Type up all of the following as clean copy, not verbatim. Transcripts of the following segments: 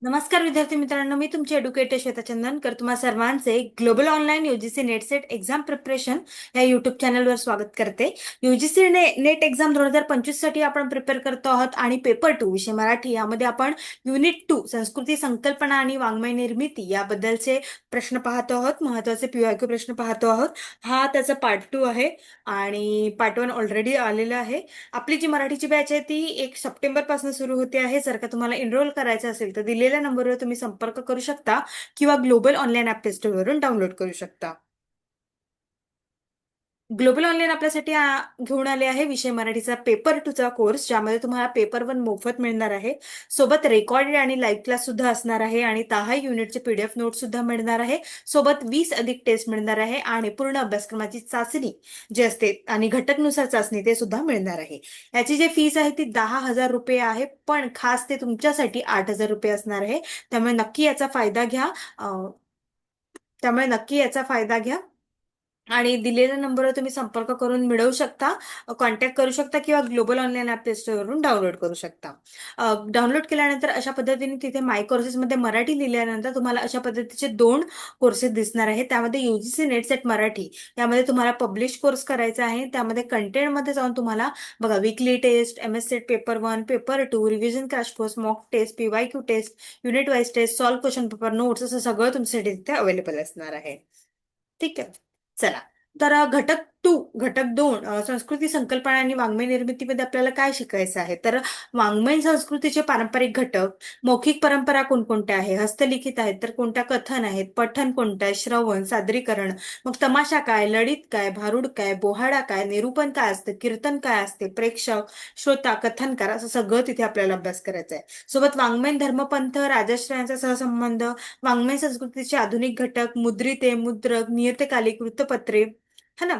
नमस्कार विद्यार्थी मित्रांनो, मी तुमची एड्युकेटर श्वेता चंदनकर तुम्हा सर्वांचे global online UGC net set exam preparation या युट्यूब चॅनलवर स्वागत करते. यूजीसी नेट एक्झाम 2025 साठी आपण प्रिपेअर करतो आहोत आणि पेपर 2 विषय मराठी यामध्ये आपण युनिट 2 संस्कृती संकल्पना आणि वाङ्मय निर्मिती याबद्दलचे प्रश्न पाहतो आहोत. महत्वाचे पीवायक्यू प्रश्न पाहतो आहोत. हा त्याचा पार्ट 2 आहे आणि पार्ट 1 ऑलरेडी आलेला आहे. आपली जी मराठीची बॅच आहे ती 1 सप्टेंबर पासून सुरू होते आहे. जर का तुम्हाला एनरोल करायचं असेल तर दिलेल्या नंबरवर तुम्ही संपर्क करू शकता किंवा ग्लोबल ऑनलाईन ॲप प्ले स्टोअरवरून डाउनलोड करू शकता. ग्लोबल ऑनलाईन आपल्यासाठी घेऊन आले आहे विषय मराठीचा पेपर 2 चा कोर्स, ज्यामध्ये तुम्हाला पेपर 1 मोफत मिळणार आहे. सोबत रेकॉर्डेड आणि लाईव्ह क्लास सुद्धा असणार आहे आणि 10 युनिटचे पीडीएफ नोट सुद्धा मिळणार आहे. सोबत 20 अधिक टेस्ट मिळणार आहे आणि पूर्ण अभ्यासक्रमाची चाचणी जी असते आणि घटकनुसार चाचणी ते सुद्धा मिळणार आहे. याची जी फीस आहे ती 10,000 रुपये आहे, पण खास ते तुमच्यासाठी 8,000 रुपये असणार आहे. त्यामुळे नक्की याचा फायदा घ्या. त्यामुळे नक्की याचा फायदा घ्या आणि दिलेल्या नंबरवर तुम्ही संपर्क करून मिळवू शकता, कॉन्टॅक्ट करू शकता किंवा ग्लोबल ऑनलाईन ॲप प्ले स्टोअरवरून डाउनलोड करू शकता. डाउनलोड केल्यानंतर अशा पद्धतीने तिथे माय कोर्सेसमध्ये मराठी लिहिल्यानंतर तुम्हाला अशा पद्धतीचे 2 कोर्सेस दिसणार आहेत. त्यामध्ये यूजीसी नेट सेट मराठी यामध्ये तुम्हाला पब्लिश कोर्स करायचा आहे. त्यामध्ये कंटेंटमध्ये जाऊन तुम्हाला बघा weekly test, MS set paper 1, paper 2, revision crash course, mock test, PYQ test, unit wise test, solve question paper, notes असं सगळं तुमच्यासाठी तिथे अवेलेबल असणार आहे. ठीक आहे. चला, तर घटक 2 संस्कृती संकल्पना आणि वाङ्मय निर्मितीमध्ये आपल्याला काय शिकायचं आहे, तर वाङ्मय संस्कृतीचे पारंपरिक घटक, मौखिक परंपरा कोणकोणत्या आहे, हस्तलिखित आहेत तर कोणत्या कथन आहेत, पठण कोणतं आहे, श्रवण, सादरीकरण, मग तमाशा काय, लढीत काय, भारुड काय, बोहाडा काय, निरूपण काय असतं, कीर्तन काय असते, प्रेक्षक, श्रोता, कथनकार असं सगळं तिथे आपल्याला अभ्यास करायचा आहे. सोबत वाङ्मय धर्मपंथ, राजश्रयांचा सहसंबंध, वाङ्मय संस्कृतीचे आधुनिक घटक, मुद्रिते, मुद्रक, नियतकालिक, वृत्तपत्रे, है ना,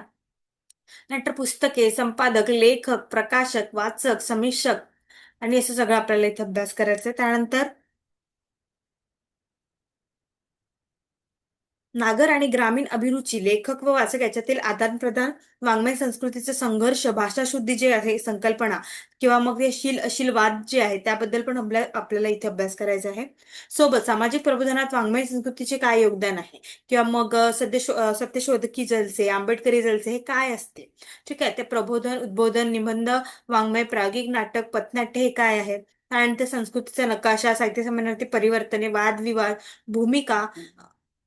नंतर पुस्तके, संपादक, लेखक, प्रकाशक, वाचक, समीक्षक आणि असं सगळं आपल्याला इथे अभ्यास करायचा आहे. त्यानंतर नागर आणि ग्रामीण अभिरुची, लेखक व वाचक याच्यातील आदान प्रदान, वाङ्मय संस्कृतीचा संघर्ष, भाषाशुद्धी जे आहे संकल्पना किंवा मग ते शील अशील वाद जे आहे त्याबद्दल पण आपल्याला इथे अभ्यास करायचा आहे. सोबत सामाजिक प्रबोधनात वाङ्मय संस्कृतीचे काय योगदान आहे किंवा मग सत्यशोधकी जलसे, आंबेडकरी जलसे हे काय असते. ठीक आहे, ते प्रबोधन, उद्बोधन, निबंध, वाङ्मय, प्रायोगिक नाटक, पथनाट्य हे काय आहे. त्यानंतर संस्कृतीचा नकाशा, साहित्य संमेलनातील परिवर्तने, वादविवाद, भूमिका,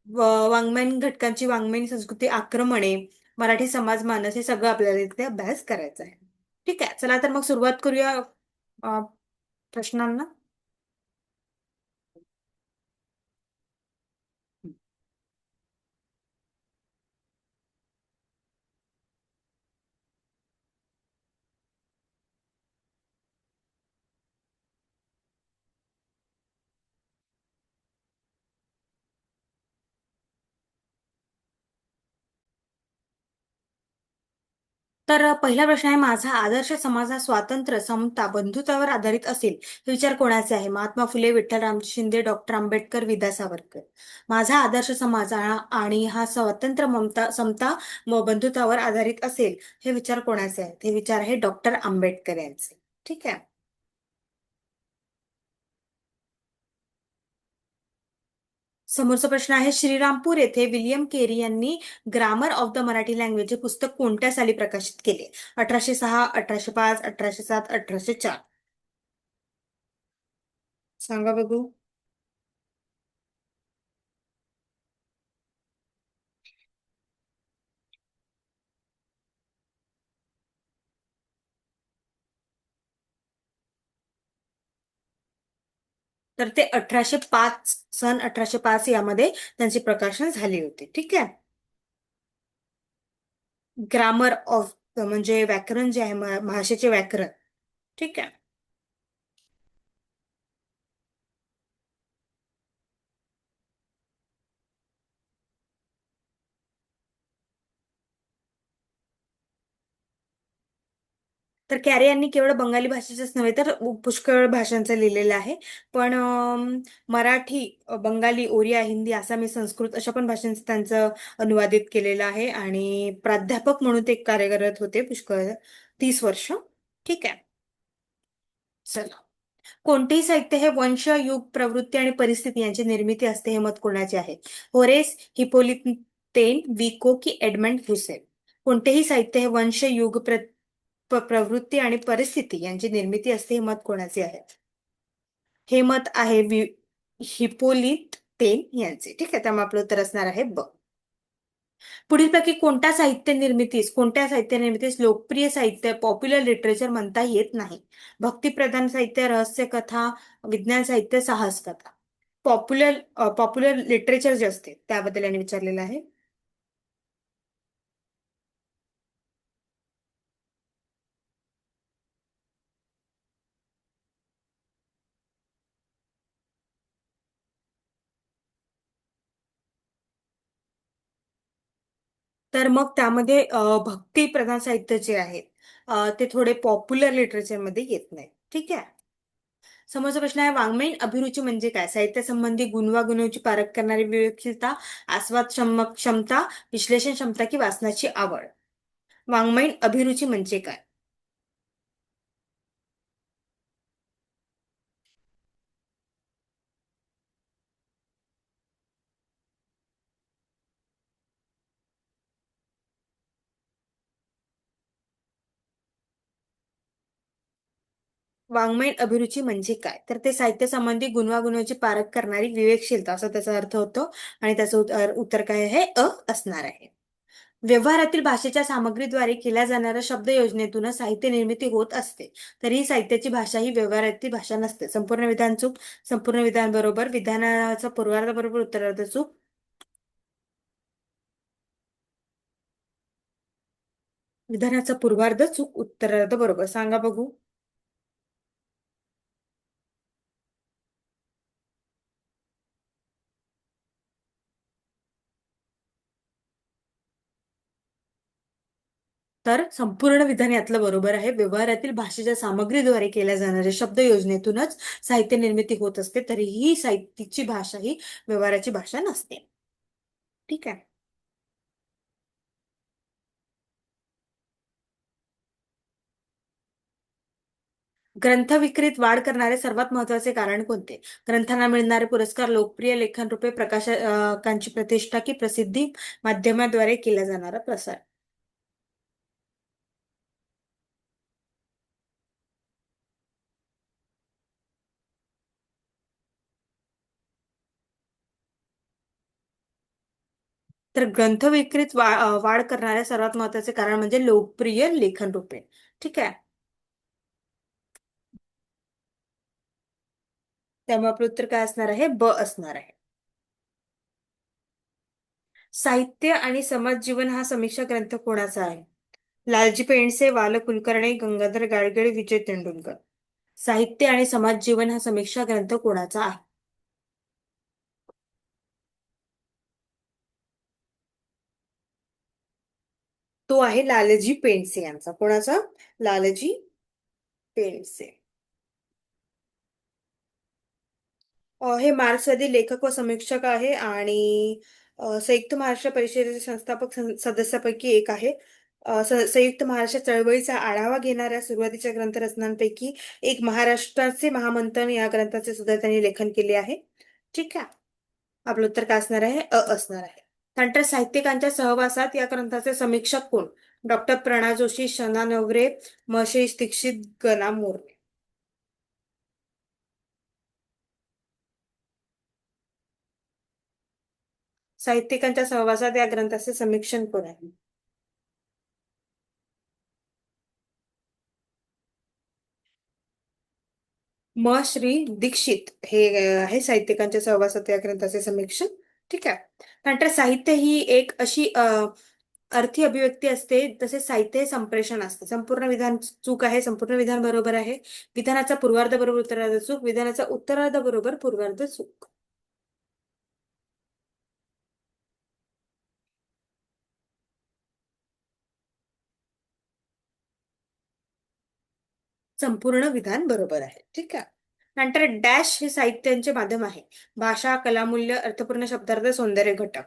वाङ्मयीन घटकांची वाङ्मयीन संस्कृती, आक्रमणे, मराठी समाज मानस हे सगळं आपल्याला इथे अभ्यास करायचा आहे. ठीक आहे, चला तर मग सुरुवात करूया अ, प्रश्नांना. तर पहिला प्रश्न आहे, माझा आदर्श समाज हा स्वातंत्र्य, समता, बंधुत्वावर आधारित असेल हे विचार कोणाचे आहे. महात्मा फुले, विठ्ठलरामजी शिंदे, डॉक्टर आंबेडकर, विद्या सावरकर. माझा आदर्श समाज आणि हा स्वातंत्र्य, ममता, समता व बंधुत्वावर आधारित असेल हे विचार कोणाचे आहेत. हे विचार आहे डॉक्टर आंबेडकर यांचे. ठीक आहे. समोरचा प्रश्न आहे, श्रीरामपूर येथे विल्यम केरी यांनी grammar of the Marathi language हे पुस्तक कोणत्या साली प्रकाशित केले. 1806, 1805, 1807, 1804. सांगा बघू. तर ते 1805, सन 1805 यामध्ये त्यांचे प्रकाशन झाले होते. ठीक आहे. ग्रामर ऑफ म्हणजे व्याकरण जे आहे, भाषेचे व्याकरण. ठीक आहे. तर कॅरे यांनी केवळ बंगाली भाषेचंच नव्हे तर पुष्कळ भाषांचं लिहिलेलं आहे. पण मराठी, बंगाली, ओरिया, हिंदी, आसामी, संस्कृत अशा पण भाषांचं त्यांचं अनुवादित केलेलं आहे आणि प्राध्यापक म्हणून ते कार्यरत होते पुष्कळ 30 वर्ष. ठीक आहे. चला, कोणतेही साहित्य हे वंश, युग, प्रवृत्ती आणि परिस्थिती यांची निर्मिती असते, हे मत कोणाचे आहे? होरेस, हिपोलितेन, विको की एडमंड हुसेन? कोणतेही साहित्य हे वंश, युग, प्रवृत्ती आणि परिस्थिती यांची निर्मिती असते, हे मत कोणाचे आहे? हे मत आहे हिपोलित तेन यांचे. ठीक आहे, त्यामुळे आपलं उत्तर असणार आहे ब. पुढीलपैकी कोणत्या साहित्य निर्मितीस लोकप्रिय साहित्य, पॉप्युलर लिटरेचर म्हणता येत नाही? भक्तिप्रधान साहित्य, रहस्य कथा, विज्ञान साहित्य, साहस कथा? पॉप्युलर लिटरेचर जे असते त्याबद्दल यांनी विचारलेलं आहे. तर मग त्यामध्ये भक्तिप्रधान साहित्य जे आहेत ते थोडे पॉप्युलर लिटरेचरमध्ये येत नाही. ठीक आहे. समोरचा प्रश्न आहे, वाङ्मयीन अभिरुची म्हणजे काय? साहित्य संबंधी गुणवागुणांची पारख करणारी विवेकशीलता, आस्वाद क्षमता, विश्लेषण क्षमता की वाचनाची आवड? वाङ्मयीन अभिरुची म्हणजे काय? वाङ्मयीन अभिरुची म्हणजे काय? तर ते साहित्य संबंधी गुणवागुणांची पारख करणारी विवेकशीलता असा त्याचा अर्थ होतो. आणि त्याचं उत्तर काय आहे? अ असणार आहे. व्यवहारातील भाषेच्या सामग्रीद्वारे केल्या जाणाऱ्या शब्द योजनेतूनच साहित्य निर्मिती होत असते. तर ही साहित्याची भाषा ही व्यवहारातील भाषा नसते. संपूर्ण विधान चूक, संपूर्ण विधान बरोबर, विधानाचा पूर्वार्ध बरोबर, उत्तरार्ध चूक. विधानाचा पूर्वार्ध चूक, उत्तरार्ध बरोबर. सांगा बघू. तर संपूर्ण विधान यातलं बरोबर आहे. व्यवहारातील भाषेच्या सामग्रीद्वारे केल्या जाणाऱ्या शब्द योजनेतूनच साहित्य निर्मिती होत असते. तरीही ही साहित्याची भाषा ही व्यवहाराची भाषा नसते. ठीक आहे. ग्रंथविक्रीत वाढ करणारे सर्वात महत्वाचे कारण कोणते? ग्रंथांना मिळणारे पुरस्कार, लोकप्रिय लेखन रूपे, प्रकाशकांची प्रतिष्ठा की प्रसिद्धी माध्यमाद्वारे केला जाणारा प्रसार? तर ग्रंथविक्रीत वाढ करणारे सर्वात महत्वाचे कारण म्हणजे लोकप्रिय लेखन रूपे. ठीक आहे. त्यामुळे आपलं उत्तर काय असणार आहे? ब असणार आहे. साहित्य आणि समाज जीवन हा समीक्षा ग्रंथ कोणाचा आहे? लालजी पेंडसे, वाल कुलकर्णी, गंगाधर गाडगीळ, विजय तेंडुलकर? साहित्य आणि समाज जीवन हा समीक्षा ग्रंथ कोणाचा आहे? तो आहे लालजी पेंडसे यांचा. कोणाचा? लालजी पेंडसे. हे मार्क्सवादी लेखक व समीक्षक आहे आणि संयुक्त महाराष्ट्र परिषदेचे संस्थापक सदस्यापैकी एक आहे. संयुक्त महाराष्ट्र चळवळीचा आढावा घेणाऱ्या सुरुवातीच्या ग्रंथरचनांपैकी एक महाराष्ट्राचे महामंथन या ग्रंथाचे सुद्धा त्यांनी लेखन केले आहे. ठीक आहे. आपलं उत्तर काय असणार आहे? अ असणार आहे. नंतर साहित्यिकांच्या सहवासात या ग्रंथाचे समीक्षक कोण? डॉक्टर प्रणा जोशी, शना नवरे, महेश दीक्षित, गना मोरे? साहित्यिकांच्या सहवासात या ग्रंथाचे समीक्षण कोण आहे? म श्री दीक्षित हे आहे साहित्यिकांच्या सहवासात या ग्रंथाचे समीक्षण. ठीक आहे. नंतर साहित्य ही एक अशी अर्थी अभिव्यक्ती असते, तसेच साहित्य हे संप्रेषण असते. संपूर्ण विधान चूक आहे, संपूर्ण विधान बरोबर आहे. विधानाचा पूर्वार्ध बरोबर, उत्तरार्ध चूक. विधानाचा उत्तरार्ध बरोबर, पूर्वार्ध चूक. संपूर्ण विधान बरोबर आहे. ठीक आहे. नंतर डॅश हे साहित्याचे माध्यम आहे. भाषा, कलामूल्य, अर्थपूर्ण शब्दार्थ, सौंदर्य घटक.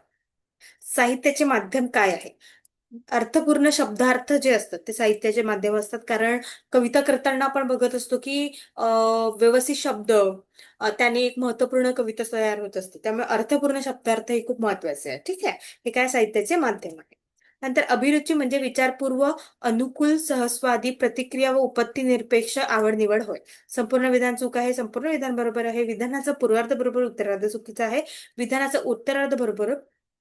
साहित्याचे माध्यम काय आहे? अर्थपूर्ण शब्दार्थ जे असतात ते साहित्याचे माध्यम असतात. कारण कविता करताना आपण बघत असतो की व्यवस्थित शब्द त्याने एक महत्वपूर्ण कविता तयार होत असते. त्यामुळे अर्थपूर्ण शब्दार्थ हे खूप महत्वाचे आहे. ठीक आहे, हे काय साहित्याचे माध्यम आहे. नंतर अभिरुची म्हणजे विचारपूर्व, अनुकूल, सहस्वादी, प्रतिक्रिया व उपत्ती निरपेक्ष आवड निवड होय. संपूर्ण विधान चूक आहे, संपूर्ण विधान बरोबर आहे, विधानाचा पूर्वार्ध बरोबर उत्तरार्ध चुकीचा आहे, विधानाचा उत्तरार्ध बरोबर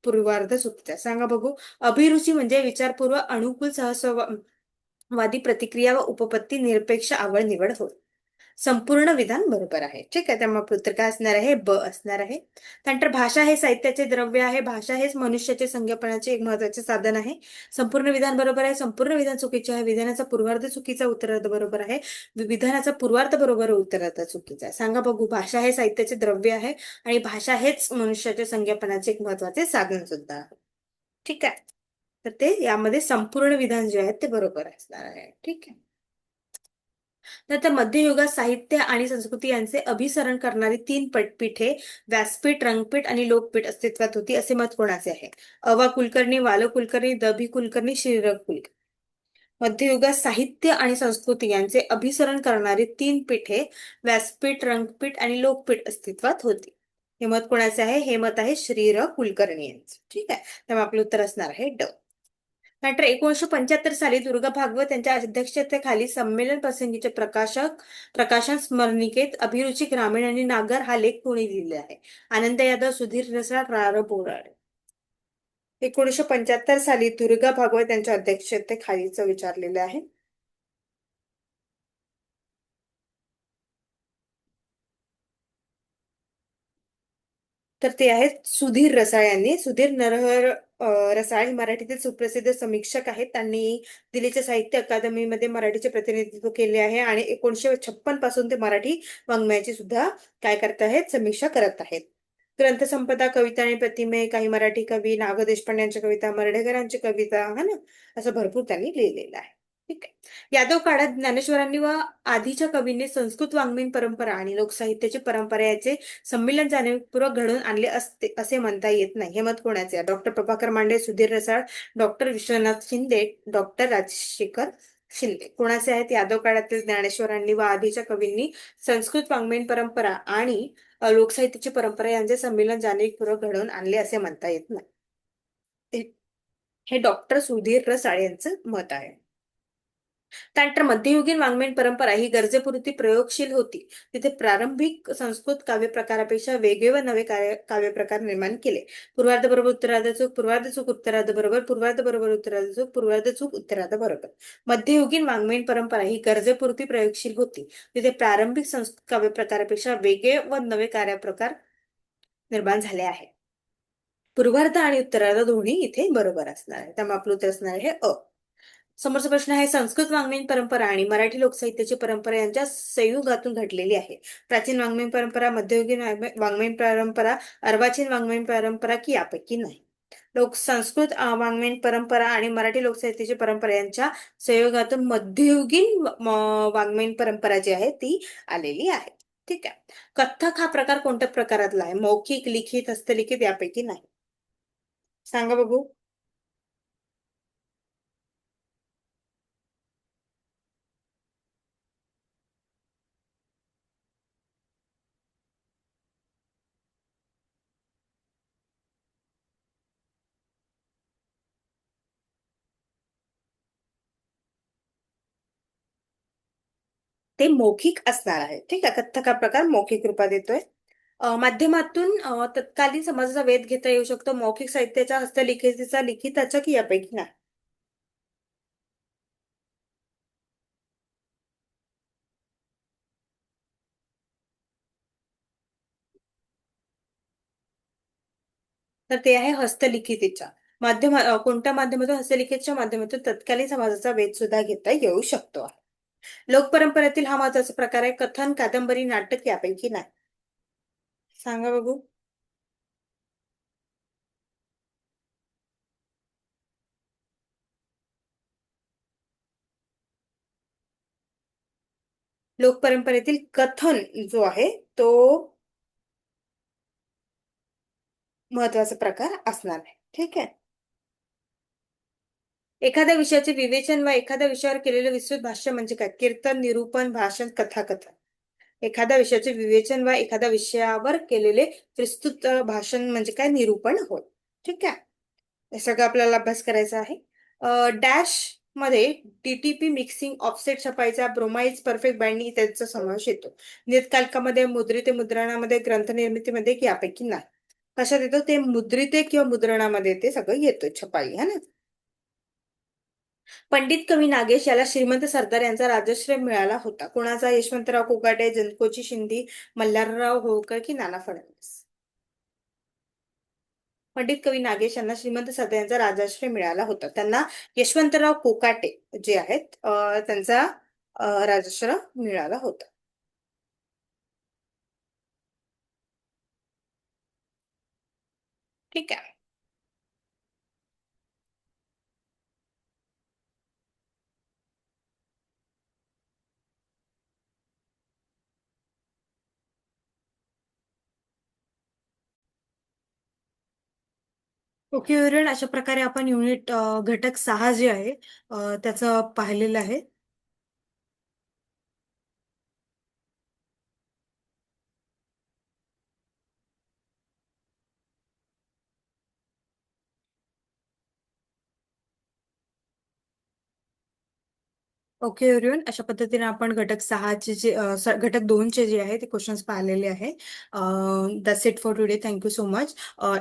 पूर्वार्ध चुकीचा आहे. सांगा बघू. अभिरुची म्हणजे विचारपूर्वक, अनुकूल, सहस्वादी, प्रतिक्रिया व उपपत्ती निरपेक्ष आवड निवड होय. संपूर्ण विधान बरोबर आहे. ठीक आहे, त्यामुळे आपलं उत्तर काय असणार आहे? ब असणार आहे. त्यानंतर भाषा हे साहित्याचे द्रव्य आहे. भाषा हेच मनुष्याचे संज्ञापनाचे एक महत्वाचे साधन आहे. संपूर्ण विधान बरोबर आहे, संपूर्ण विधान चुकीचे आहे, विधानाचा पूर्वार्ध चुकीचा, उत्तरार्ध बरोबर आहे, विधानाचा पूर्वार्ध बरोबर, उत्तरार्ध चुकीचा आहे. सांगा बघू. भाषा हे साहित्याचे द्रव्य आहे आणि भाषा हेच मनुष्याच्या संज्ञापनाचे एक महत्वाचे साधन सुद्धा आहे. ठीक आहे, तर ते यामध्ये संपूर्ण विधान जे आहे ते बरोबर असणार आहे. ठीक आहे. नंतर मध्ययुगात साहित्य आणि संस्कृती यांचे अभिसरण करणारी तीन पीठे, व्यासपीठ, रंगपीठ आणि लोकपीठ अस्तित्वात होती, असे मत कोणाचे आहे? अवा कुलकर्णी, वाल कुलकर्णी, द कुलकर्णी, श्रीरंग कुलकर्णी. मध्ययुगात साहित्य आणि संस्कृती यांचे अभिसरण करणारी तीन पीठे, व्यासपीठ, रंगपीठ आणि लोकपीठ अस्तित्वात होती. हे मत कोणाचे आहे? हे मत आहे श्रीर कुलकर्णी यांचे. ठीक आहे, त्यामुळे आपलं उत्तर असणार आहे ड. नंतर 1975 साली दुर्गा भागवत यांच्या अध्यक्षतेखाली संमेलन प्रसंगीचे प्रकाशन स्मरणिकेत अभिरुची ग्रामीण आणि नागर हा लेख कोणी लिहिले आहे? आनंद यादव, सुधीर रसाळ, बोराडे. 1975 साली दुर्गा भागवत यांच्या अध्यक्षतेखालीच विचारलेले आहे. तर ते आहेत सुधीर रसाळ यांनी. सुधीर नरहर रसाळ हे मराठीतील सुप्रसिद्ध समीक्षक आहेत. त्यांनी दिल्लीच्या साहित्य अकादमीमध्ये मराठीचे प्रतिनिधित्व केले आहे आणि 1956 पासून ते मराठी वाङ्मयाची सुद्धा काय करत आहेत? समीक्षा करत आहेत. ग्रंथसंपदा, कविता आणि प्रतिमे, काही मराठी कवी, ना. ग. देशपांडे कविता, मर्ढेकरांची कविता, हा ना, असं भरपूर त्यांनी लिहिलेलं आहे. ठीक आहे. यादव काळात ज्ञानेश्वरांनी व आधीच्या कवींनी संस्कृत वाङ्मयीन परंपरा आणि लोकसाहित्याची परंपरा याचे संमेलन जाणीवपूर्वक घडवून आणले असते असे म्हणता येत नाही. हे मत कोणाचे आहे? डॉक्टर प्रभाकर मांडे, सुधीर रसाळ, डॉक्टर विश्वनाथ शिंदे, डॉक्टर राजशेखर शिंदे. कोणाचे आहेत? यादव काळातील ज्ञानेश्वरांनी व आधीच्या कवींनी संस्कृत वाङ्मयीन परंपरा आणि लोकसाहित्याची परंपरा यांचे संमेलन जाणीवपूर्वक घडवून आणले असे म्हणता येत नाही. हे डॉक्टर सुधीर रसाळ यांचं मत आहे. त्यानंतर मध्ययुगीन वाङ्मयीन परंपरा ही गरजेपुरती प्रयोगशील होती. तिथे प्रारंभिक संस्कृत काव्यप्रकारापेक्षा वेगळे व नवे काव्यप्रकार निर्माण केले. पूर्वार्ध बरोबर उत्तरार्ध चूक, पूर्वार्ध चूक उत्तरार्ध बरोबर, पूर्वार्ध बरोबर उत्तरार्ध चूक, पूर्वार्ध चूक उत्तरार्ध बरोबर. मध्ययुगीन वाङ्मयीन परंपरा ही गरजेपुरती प्रयोगशील होती. तिथे प्रारंभिक संस्कृत काव्यप्रकारापेक्षा वेगळे व नवे कार्यप्रकार निर्माण झाले आहेत. पूर्वार्ध आणि उत्तरार्ध दोन्ही इथे बरोबर असणार आहे. त्यामुळे आपलं उत्तर असणार आहे अ. समोरचा प्रश्न आहे, संस्कृत वाङ्मयीन परंपरा आणि मराठी लोकसाहित्याची परंपरा यांच्या संयुगातून घडलेली आहे. प्राचीन वाङ्मयीन परंपरा, मध्ययुगीन वाङ्मयीन परंपरा, अर्वाचीन वाङ्मयीन परंपरा की यापैकी नाही? संस्कृत वाङ्मयीन परंपरा आणि मराठी लोकसाहित्याची परंपरा यांच्या संयोगातून मध्ययुगीन वाङ्मयीन परंपरा जी आहे ती आलेली आहे. ठीक आहे. कथ्थक हा प्रकार कोणत्या प्रकारातला आहे? मौखिक, लिखित, हस्तलिखित यापैकी नाही? सांगा बघू. ते मौखिक असणार आहे. ठीक आहे, कथ्थक हा प्रकार मौखिक रूपात येतोय. माध्यमातून तत्कालीन समाजाचा वेध घेता येऊ शकतो. मौखिक साहित्याच्या, हस्तलिखितीचा, लिखिताच्या की यापैकी नाही? तर ते आहे हस्तलिखितीच्या. कोणत्या माध्यमातून? हस्तलिखितच्या माध्यमातून तत्कालीन समाजाचा वेध सुद्धा घेता येऊ शकतो. लोकपरंपरेतील हा महत्वाचा प्रकार आहे. कथन, कादंबरी, नाटक यापैकी नाही? सांगा बघू. लोकपरंपरेतील कथन जो आहे तो महत्वाचा प्रकार असणार आहे. ठीक आहे. एखाद्या विषयाचे विवेचन व एखाद्या विषयावर केलेलं विस्तृत भाष्य म्हणजे काय? कीर्तन, निरूपण, भाषण, कथाकथन. एखाद्या विषयाचे विवेचन व एखाद्या विषयावर केलेले विस्तृत भाषण म्हणजे काय? निरूपण होय. ठीक आहे. हे सगळं आपल्याला अभ्यास करायचा आहे. डॅश मध्ये टीटीपी मिक्सिंग ऑफसेट छपाईचा ब्रोमाइड्स परफेक्ट बाइंडिंग इत्यादीचा समावेश येतो. नियतकालिकामध्ये मुद्रित मुद्रणामध्ये ग्रंथनिर्मितीमध्ये की यापैकी नाही. कशात येतो? ते मुद्रिते किंवा मुद्रणामध्ये ते सगळं येतं छपाई है ना. पंडित कवी नागेश याला श्रीमंत सरदार यांचा राजश्रय मिळाला होता. कोणाचा? यशवंतराव कोकाटे, जनकोची शिंदे, मल्हारराव होळकर की नाना फडणवीस. पंडित कवी नागेश यांना श्रीमंत सरदार यांचा राजाश्रय मिळाला होता. त्यांना यशवंतराव कोकाटे जे आहेत त्यांचा राजाश्रय मिळाला होता. ठीक आहे. ओके विवरण अशा प्रकारे आपण युनिट घटक 6 जे आहे त्याचं पाहिलेलं आहे. ओके एव्हरीवन, अशा पद्धतीने आपण घटक 6चे जे घटक 2चे जे आहे ते क्वेश्चन्स पाहिलेले आहे. That's it for today. Thank you so much.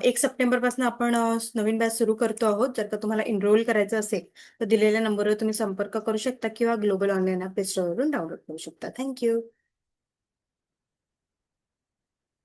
1 September पासून आपण नवीन बॅच सुरू करतो आहोत. जर का तुम्हाला एनरोल करायचं असेल तर दिलेल्या नंबरवर तुम्ही संपर्क करू शकता किंवा ग्लोबल ऑनलाईन ॲप प्ले स्टोअरवरून डाउनलोड करू शकता. थँक्यू.